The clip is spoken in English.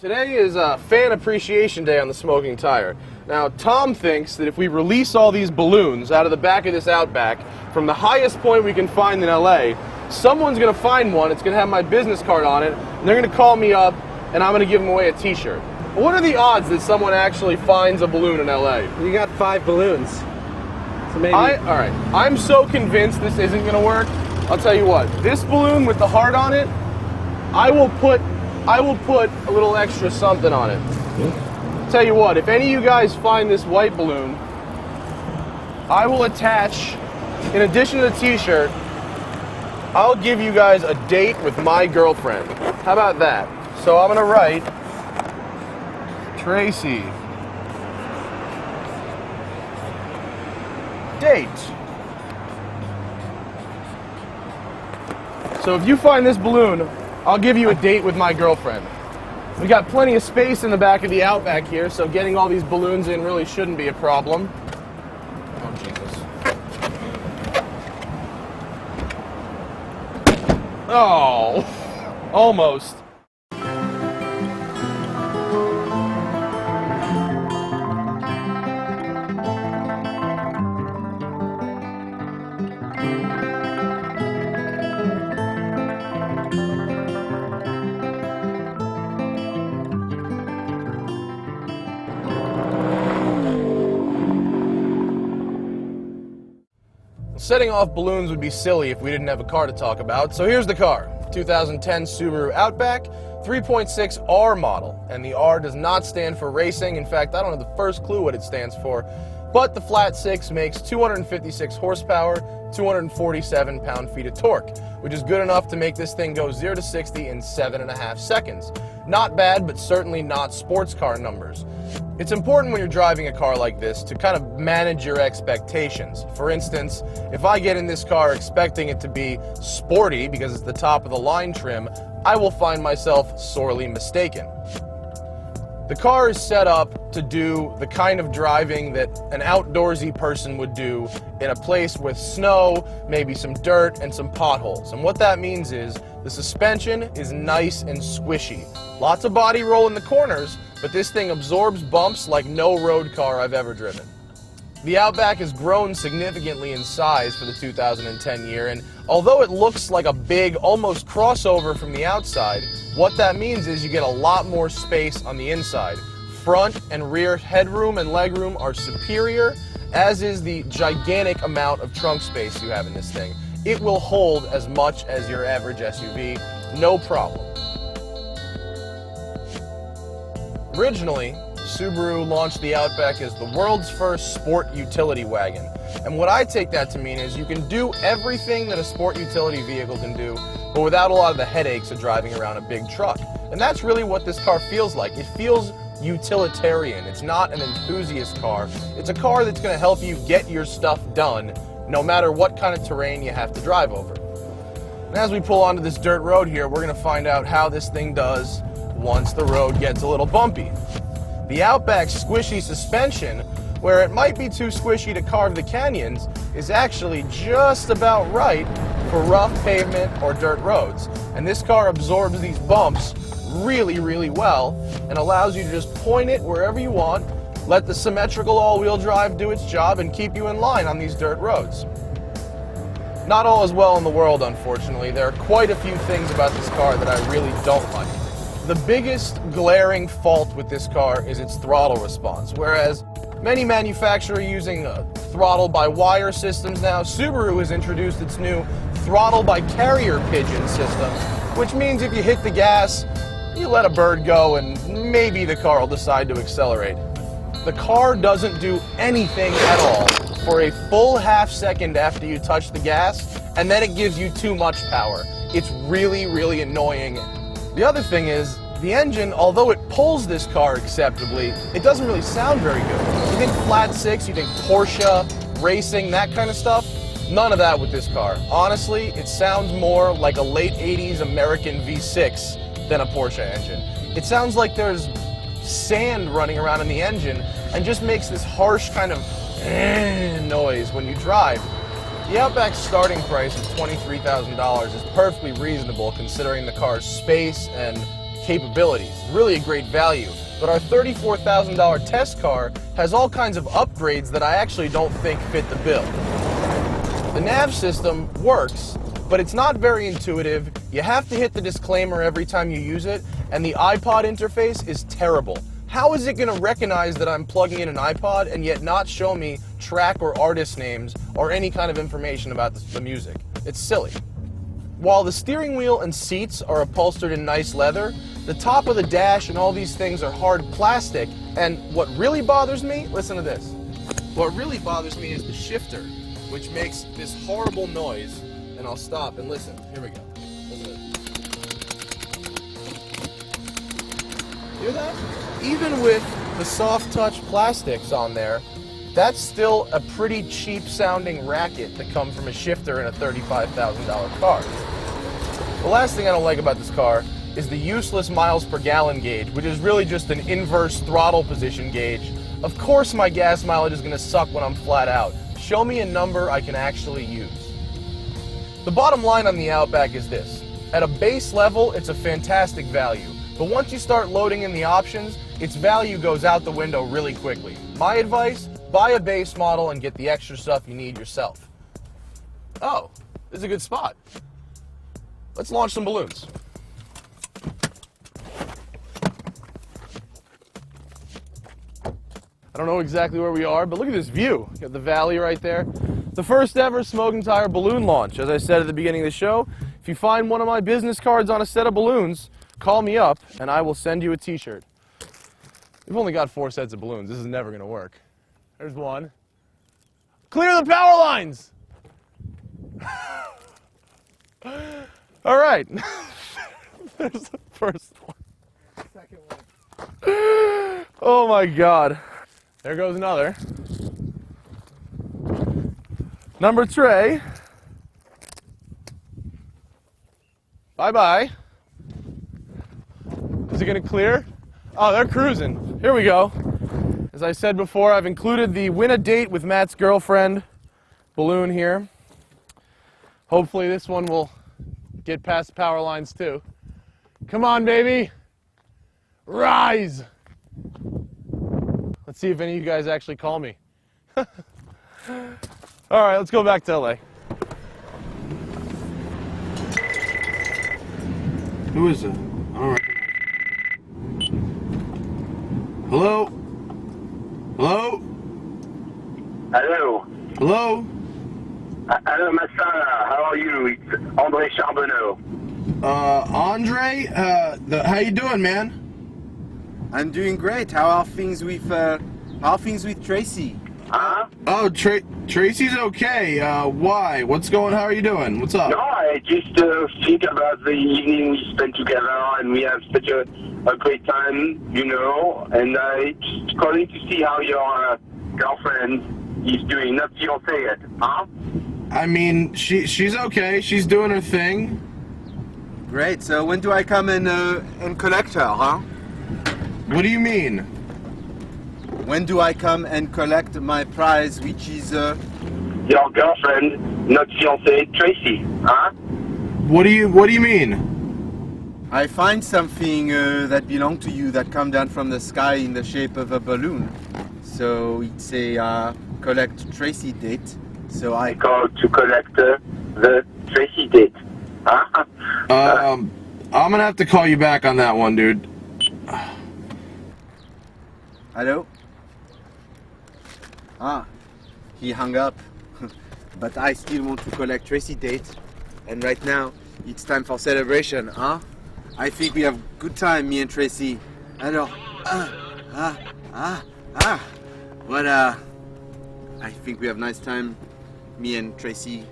Today is Fan Appreciation Day on the Smoking Tire. Now, Tom thinks that if we release all these balloons out of the back of this Outback from the highest point we can find in LA, someone's going to find one, it's going to have my business card on it, and they're going to call me up, and I'm going to give them away a t-shirt. What are the odds that someone actually finds a balloon in LA? You got 5 balloons. So maybe... Alright, I'm so convinced this isn't going to work. I'll tell you what, this balloon with the heart on it, I will put a little extra something on it. Tell you what, if any of you guys find this white balloon, I will attach, in addition to the t-shirt, I'll give you guys a date with my girlfriend. How about that? So I'm gonna write, Tracy, date. So if you find this balloon, I'll give you a date with my girlfriend. We got plenty of space in the back of the Outback here, so getting all these balloons in really shouldn't be a problem. Oh, Jesus. Oh, almost. Setting off balloons would be silly if we didn't have a car to talk about, so here's the car. 2010 Subaru Outback, 3.6R model, and the R does not stand for racing. In fact, I don't have the first clue what it stands for, but the flat 6 makes 256 horsepower, 247 pound-feet of torque, which is good enough to make this thing go 0 to 60 in 7.5 seconds. Not bad, but certainly not sports car numbers. It's important when you're driving a car like this to kind of manage your expectations. For instance, if I get in this car expecting it to be sporty because it's the top of the line trim, I will find myself sorely mistaken. The car is set up to do the kind of driving that an outdoorsy person would do in a place with snow, maybe some dirt, and some potholes. And what that means is the suspension is nice and squishy. Lots of body roll in the corners, but this thing absorbs bumps like no road car I've ever driven. The Outback has grown significantly in size for the 2010 year, and although it looks like a big, almost crossover from the outside, what that means is you get a lot more space on the inside. Front and rear headroom and legroom are superior, as is the gigantic amount of trunk space you have in this thing. It will hold as much as your average SUV, no problem. Originally, Subaru launched the Outback as the world's first sport utility wagon. And what I take that to mean is you can do everything that a sport utility vehicle can do, but without a lot of the headaches of driving around a big truck. And that's really what this car feels like. It feels utilitarian. It's not an enthusiast car. It's a car that's going to help you get your stuff done, no matter what kind of terrain you have to drive over. And as we pull onto this dirt road here, we're going to find out how this thing does once the road gets a little bumpy. The Outback's squishy suspension, where it might be too squishy to carve the canyons, is actually just about right for rough pavement or dirt roads. And this car absorbs these bumps really, really well and allows you to just point it wherever you want, let the symmetrical all-wheel drive do its job, and keep you in line on these dirt roads. Not all is well in the world, unfortunately. There are quite a few things about this car that I really don't like. The biggest glaring fault with this car is its throttle response. Whereas many manufacturers are using throttle-by-wire systems now, Subaru has introduced its new throttle-by-carrier pigeon system, which means if you hit the gas, you let a bird go and maybe the car will decide to accelerate. The car doesn't do anything at all for a full half second after you touch the gas, and then it gives you too much power. It's really, really annoying. The other thing is, the engine, although it pulls this car acceptably, it doesn't really sound very good. You think flat 6, you think Porsche, racing, that kind of stuff? None of that with this car. Honestly, it sounds more like a late 80s American V6 than a Porsche engine. It sounds like there's sand running around in the engine and just makes this harsh kind of noise when you drive. The Outback's starting price of $23,000 is perfectly reasonable considering the car's space and capabilities, really a great value. But our $34,000 test car has all kinds of upgrades that I actually don't think fit the bill. The nav system works, but it's not very intuitive. You have to hit the disclaimer every time you use it, and the iPod interface is terrible. How is it going to recognize that I'm plugging in an iPod and yet not show me track or artist names or any kind of information about the music? It's silly. While the steering wheel and seats are upholstered in nice leather, the top of the dash and all these things are hard plastic, and what really bothers me, listen to this. What really bothers me is the shifter, which makes this horrible noise, and I'll stop and listen. Here we go. Listen to this. Hear that? Even with the soft touch plastics on there, that's still a pretty cheap sounding racket to come from a shifter in a $35,000 car. The last thing I don't like about this car is the useless miles per gallon gauge, which is really just an inverse throttle position gauge. Of course my gas mileage is going to suck when I'm flat out. Show me a number I can actually use. The bottom line on the Outback is this. At a base level, it's a fantastic value. But once you start loading in the options, its value goes out the window really quickly. My advice, buy a base model and get the extra stuff you need yourself. Oh, this is a good spot. Let's launch some balloons. I don't know exactly where we are, but look at this view. You got the valley right there. The first ever Smoking Tire balloon launch. As I said at the beginning of the show, if you find one of my business cards on a set of balloons, call me up and I will send you a t-shirt. We've only got 4 sets of balloons. This is never going to work. There's one. Clear the power lines! All right. There's the first one. Second one. Oh my God. There goes another. Number 3. Bye-bye. Is it going to clear? Oh, they're cruising. Here we go. As I said before, I've included the Win a Date with Matt's Girlfriend balloon here. Hopefully this one will get past the power lines too. Come on, baby. Rise. Let's see if any of you guys actually call me. All right, let's go back to LA. Who is it? All right. Hello? Hello? Hello. Hello? Hello, Masala. How are you? It's Andre Charbonneau. Andre? How you doing, man? I'm doing great. How are things with Tracy? Huh? Oh, Tracy's okay. Why? How are you doing? What's up? No, I just think about the evening we spent together, and we have such a great time, you know. And I just calling to see how your girlfriend is doing. Not fiancée yet, huh? I mean, she's okay. She's doing her thing. Great. So when do I come and collect her, huh? What do you mean? When do I come and collect my prize, which is Your girlfriend, not fiancée, Tracy, huh? What do you mean? I find something that belongs to you that come down from the sky in the shape of a balloon. So it's a collect Tracy date. So I Called to collect the Tracy date, huh? I'm gonna have to call you back on that one, dude. Hello? Ah, he hung up. But I still want to collect Tracy date. And right now, it's time for celebration, huh? I think we have good time, me and Tracy. Alors, Well, I think we have nice time, me and Tracy.